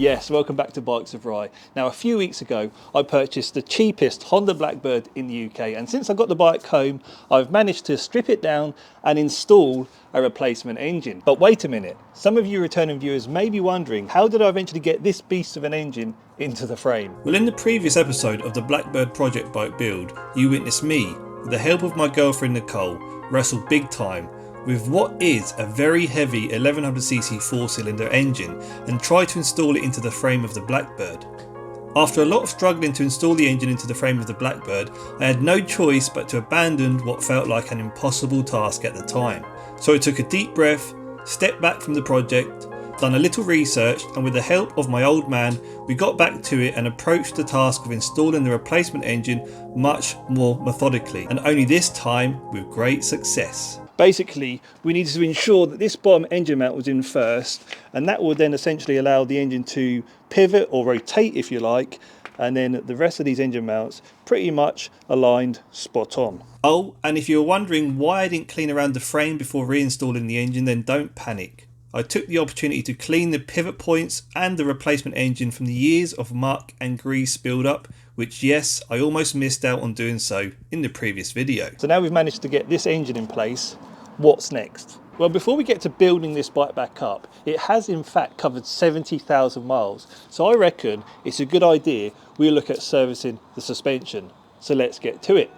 Yes, welcome back to Bikes of Rye. Now, a few weeks ago, I purchased the cheapest Honda Blackbird in the UK, and since I got the bike home, I've managed to strip it down and install a replacement engine. But wait a minute, some of you returning viewers may be wondering, how did I eventually get this beast of an engine into the frame? Well, in the previous episode of the Blackbird project bike build, you witnessed me, with the help of my girlfriend Nicole, wrestle big time with what is a very heavy 1100cc 4-cylinder engine and try to install it into the frame of the Blackbird. After a lot of struggling to install the engine into the frame of the Blackbird, I had no choice but to abandon what felt like an impossible task at the time. So I took a deep breath, stepped back from the project, done a little research, and with the help of my old man, we got back to it and approached the task of installing the replacement engine much more methodically, and only this time with great success. Basically, we needed to ensure that this bottom engine mount was in first, and that would then essentially allow the engine to pivot or rotate, if you like, and then the rest of these engine mounts pretty much aligned spot on. Oh, and if you're wondering why I didn't clean around the frame before reinstalling the engine, then don't panic. I took the opportunity to clean the pivot points and the replacement engine from the years of muck and grease spilled up, which yes, I almost missed out on doing so in the previous video. So now we've managed to get this engine in place. What's next? Well, before we get to building this bike back up, it has in fact covered 70,000 miles. So I reckon it's a good idea we look at servicing the suspension. So let's get to it.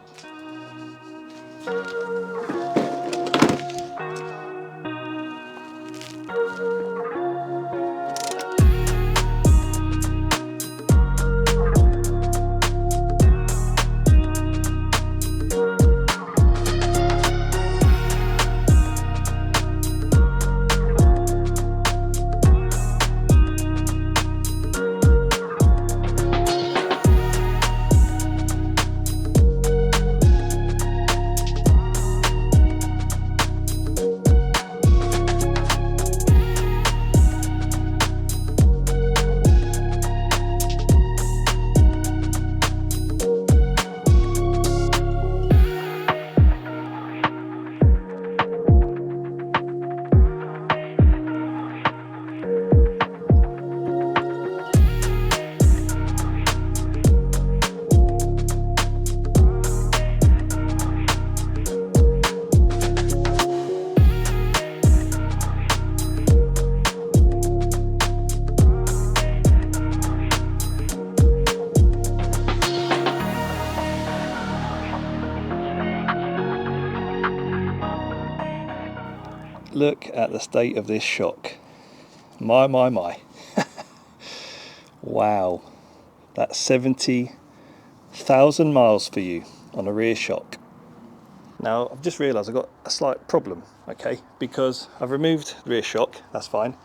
Look at the state of this shock. My. Wow, that's 70,000 miles for you on a rear shock. Now, I've just realised I've got a slight problem, okay, because I've removed the rear shock, that's fine.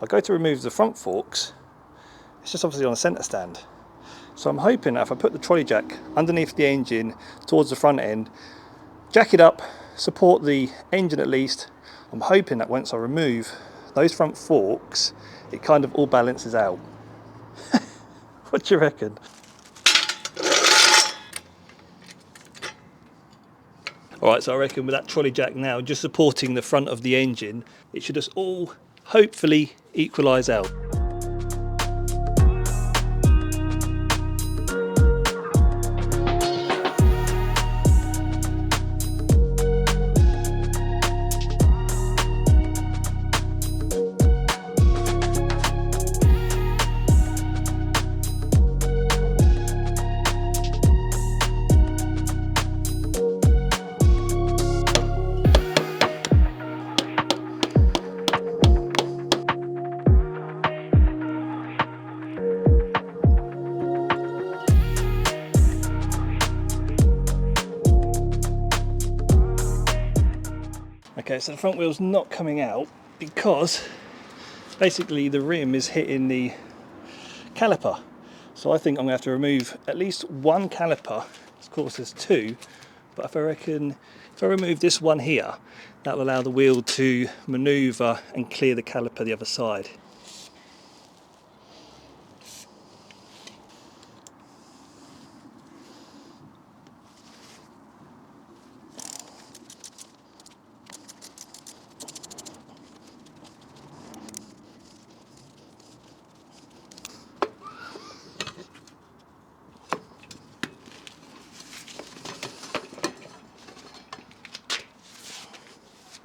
I go to remove the front forks, it's just obviously on a centre stand. So I'm hoping that if I put the trolley jack underneath the engine towards the front end, jack it up, support the engine at least, I'm hoping that once I remove those front forks, it kind of all balances out. What do you reckon? Alright, so I reckon with that trolley jack now just supporting the front of the engine, it should just all hopefully equalise out. Okay, so the front wheel's not coming out because basically the rim is hitting the caliper. So I think I'm going to have to remove at least one caliper. Of course there's two, but if I remove this one here, that will allow the wheel to manoeuvre and clear the caliper the other side.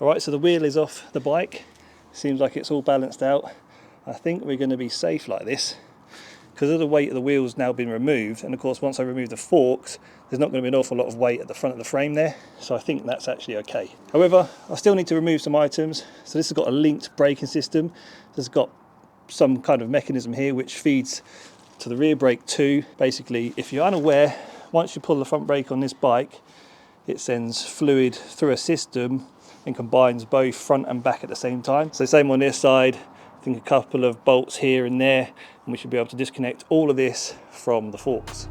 Alright, so the wheel is off the bike. Seems like it's all balanced out. I think we're going to be safe like this, because of the weight of the wheels now been removed, and of course once I remove the forks there's not going to be an awful lot of weight at the front of the frame there, so I think that's actually okay. However, I still need to remove some items. So this has got a linked braking system. It's got some kind of mechanism here which feeds to the rear brake too. Basically, if you're unaware, once you pull the front brake on this bike, it sends fluid through a system and combines both front and back at the same time. So same on this side. I think a couple of bolts here and there, and we should be able to disconnect all of this from the forks.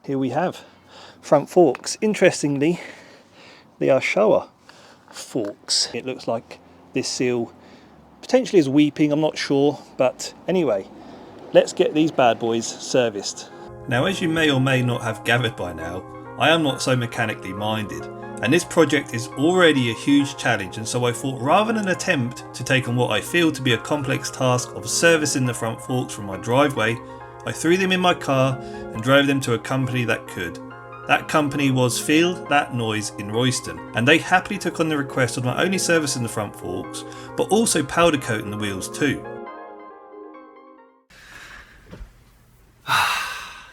Here we have front forks. Interestingly, they are Showa forks. It looks like this seal potentially is weeping, I'm not sure, but anyway, let's get these bad boys serviced. Now, as you may or may not have gathered by now, I am not so mechanically minded, and this project is already a huge challenge, and so I thought rather than attempt to take on what I feel to be a complex task of servicing the front forks from my driveway, I threw them in my car and drove them to a company that could. That company was Feel That Noise in Royston, and they happily took on the request of not only servicing the front forks, but also powder coating the wheels too.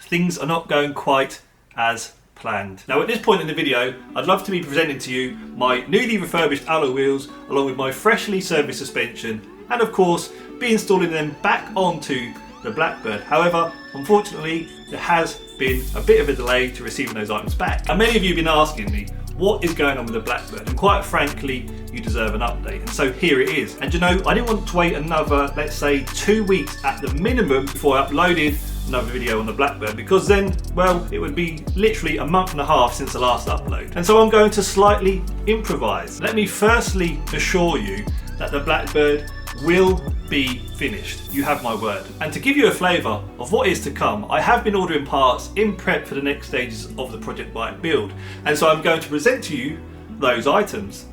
Things are not going quite as planned. Now at this point in the video, I'd love to be presenting to you my newly refurbished alloy wheels along with my freshly serviced suspension, and of course be installing them back onto the Blackbird. However, unfortunately, there has been a bit of a delay to receiving those items back. And many of you have been asking me, what is going on with the Blackbird? And quite frankly, you deserve an update. And so here it is. And you know, I didn't want to wait another, let's say 2 weeks at the minimum before I uploaded another video on the Blackbird, because then, well, it would be literally a month and a half since the last upload. And so I'm going to slightly improvise. Let me firstly assure you that the Blackbird will be finished. You have my word. And to give you a flavour of what is to come, I have been ordering parts in prep for the next stages of the project bike build. And so I'm going to present to you those items.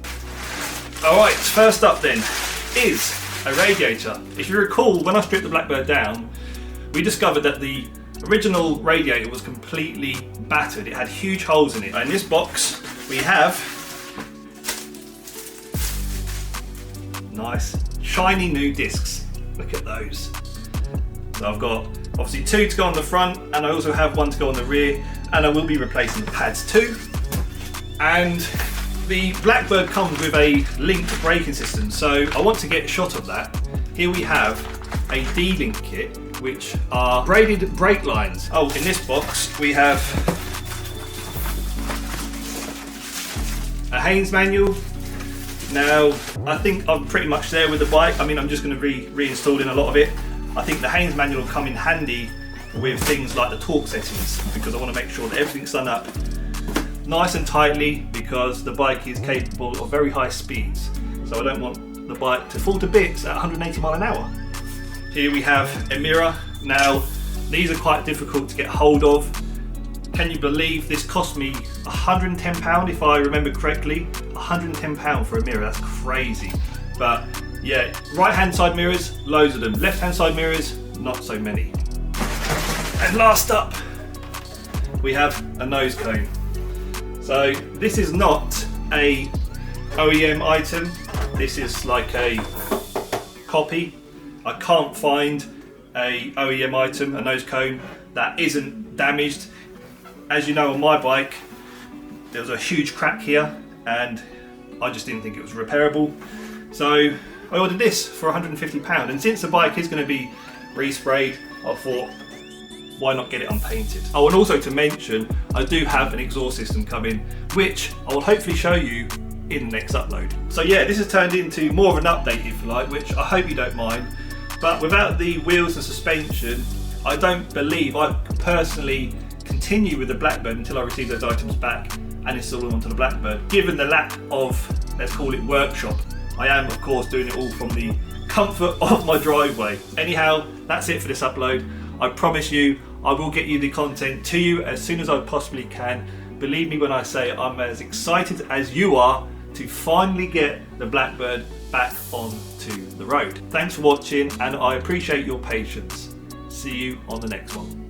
Alright, first up then is a radiator. If you recall, when I stripped the Blackbird down, we discovered that the original radiator was completely battered. It had huge holes in it. In this box we have nice shiny new discs. Look at those. So I've got obviously 2 to go on the front, and I also have 1 to go on the rear, and I will be replacing the pads too. And the Blackbird comes with a linked braking system, so I want to get a shot of that. Here we have a D-link kit, which are braided brake lines. Oh, in this box we have a Haynes manual. Now, I think I'm pretty much there with the bike. I mean, I'm just going to be reinstalling a lot of it. I think the Haynes manual will come in handy with things like the torque settings, because I want to make sure that everything's done up nice and tightly, because the bike is capable of very high speeds. So I don't want the bike to fall to bits at 180 miles an hour. Here we have a mirror. Now, these are quite difficult to get hold of. Can you believe this cost me £110 if I remember correctly? £110 for a mirror, that's crazy. But yeah, right hand side mirrors, loads of them. Left hand side mirrors, not so many. And last up, we have a nose cone. So this is not a OEM item. This is like a copy. I can't find a OEM item, a nose cone that isn't damaged. As you know, on my bike there was a huge crack here and I just didn't think it was repairable, so I ordered this for £150, and since the bike is going to be resprayed, I thought, why not get it unpainted? Oh, and also to mention, I do have an exhaust system coming, which I will hopefully show you in the next upload. So yeah, this has turned into more of an update, if you like, which I hope you don't mind. But without the wheels and suspension, I don't believe I can personally continue with the Blackbird until I receive those items back and install them onto the Blackbird. Given the lack of, let's call it, workshop, I am of course doing it all from the comfort of my driveway. Anyhow, that's it for this upload. I promise you, I will get you the content to you as soon as I possibly can. Believe me when I say I'm as excited as you are to finally get the Blackbird back onto the road. Thanks for watching, and I appreciate your patience. See you on the next one.